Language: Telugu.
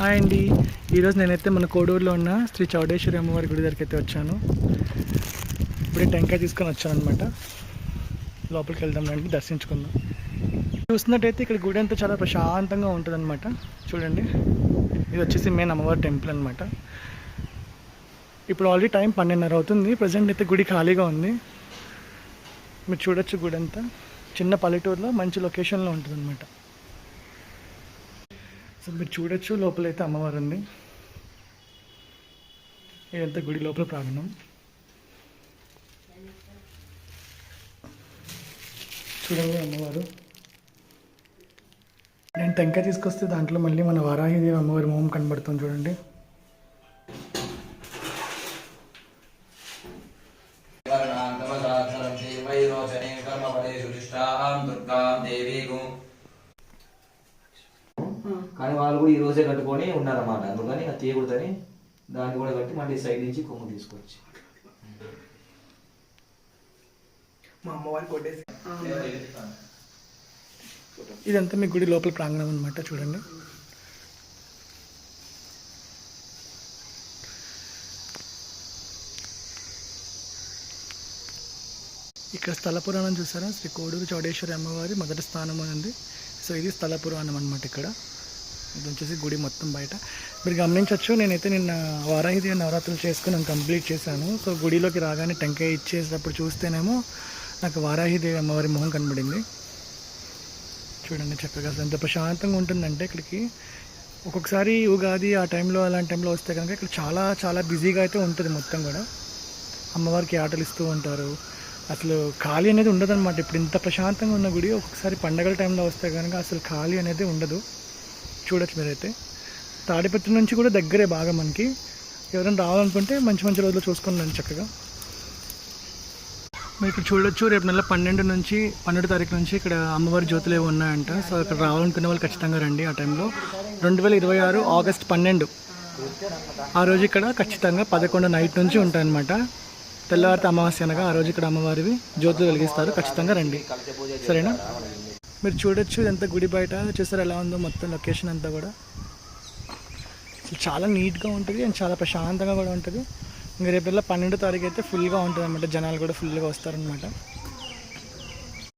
హాయ్ అండి, ఈరోజు నేనైతే మన కోడూరులో ఉన్న శ్రీ చౌడేశ్వరి అమ్మవారి గుడి దగ్గరికి అయితే వచ్చాను. ఇప్పుడే టెంకాయ తీసుకొని వచ్చాను అనమాట. లోపలికి వెళ్దాం రండి, దర్శించుకుందాం. చూస్తున్నట్టయితే ఇక్కడ గుడి అంతా చాలా ప్రశాంతంగా ఉంటుందన్నమాట. చూడండి, ఇది వచ్చేసి మెయిన్ అమ్మవారి టెంపుల్ అనమాట. ఇప్పుడు ఆల్రెడీ టైం 12:30 అవుతుంది. ప్రజెంట్ అయితే గుడి ఖాళీగా ఉంది. మీరు చూడొచ్చు, గుడి అంతా చిన్న పల్లెటూరులో మంచి లొకేషన్లో ఉంటుంది అనమాట. సో మీరు చూడొచ్చు, లోపలైతే అమ్మవారు ఉంది. ఇదంతా గుడి లోపల ప్రాంగణం. చూడండి అమ్మవారు. నేను టెంకాయ తీసుకొస్తే దాంట్లో మళ్ళీ మన వారాహిదేవి అమ్మవారి మొహం కనబడుతుంది. చూడండి, కానీ వాళ్ళు కూడా ఈ రోజే కట్టుకొని ఉన్నారన్నమాట. అందుకని ఆ తీయకూడదని దాన్ని కూడా కట్టి మళ్ళీ సైడ్ నుంచి కొమ్ము తీసుకొచ్చి మా అమ్మవారి కొట్టేసి. ఇదంతా మీ గుడి లోపల ప్రాంగణం అనమాట. చూడండి, ఇక్కడ స్థల పురాణం చూసారా? శ్రీ కోడూరు చౌడేశ్వరి అమ్మవారి మొదటి స్థానం అని ఉంది. సో ఇది స్థల పురాణం అనమాట. ఇక్కడ ఇది వచ్చేసి గుడి మొత్తం బయట మీరు గమనించవచ్చు. నేనైతే నిన్న వారాహిదేవి నవరాత్రులు చేసుకుని నేను కంప్లీట్ చేశాను. సో గుడిలోకి రాగానే టెంకాయ ఇచ్చేటప్పుడు చూస్తేనేమో నాకు వారాహిదేవి అమ్మవారి మొహం కనబడింది. చూడండి చక్కగా అసలు ఎంత ప్రశాంతంగా ఉంటుందంటే ఇక్కడికి. ఒక్కొక్కసారి ఉగాది ఆ టైంలో అలాంటి టైంలో వస్తే కనుక ఇక్కడ చాలా చాలా బిజీగా అయితే ఉంటుంది మొత్తం కూడా. అమ్మవారికి ఆటలు ఇస్తూ ఉంటారు. అసలు ఖాళీ అనేది ఉండదు అనమాట. ఇప్పుడు ఇంత ప్రశాంతంగా ఉన్న గుడి ఒక్కొక్కసారి పండగల టైంలో వస్తే కనుక అసలు ఖాళీ అనేది ఉండదు. చూడొచ్చు మీరైతే. తాడిపత్రి నుంచి కూడా దగ్గరే బాగా మనకి. ఎవరైనా రావాలనుకుంటే మంచి మంచి రోజులు చూసుకున్నాను చక్కగా. మీరు ఇక్కడ చూడొచ్చు, రేపు నెల 12 తారీఖు నుంచి ఇక్కడ అమ్మవారి జ్యోతులు ఏవి ఉన్నాయంట. సో ఇక్కడ రావాలనుకునే వాళ్ళు ఖచ్చితంగా రండి. ఆ టైంలో 2026 ఆగస్ట్ 12 ఆ రోజు ఇక్కడ ఖచ్చితంగా 11 నైట్ నుంచి ఉంటాయన్నమాట. తెల్లవారితే అమావాస్య అనగా ఆ రోజు ఇక్కడ అమ్మవారివి జ్యోతులు వెలిగిస్తారు. ఖచ్చితంగా రండి, సరేనా? మీరు చూడొచ్చు ఎంత గుడి బయట చూసారు ఎలా ఉందో మొత్తం లొకేషన్ అంతా కూడా. చాలా నీట్గా ఉంటుంది అండ్ చాలా ప్రశాంతంగా కూడా ఉంటుంది. ఇంకా రేపు 12 తారీఖు అయితే ఫుల్గా ఉంటుంది అనమాట. జనాలు కూడా ఫుల్గా వస్తారనమాట.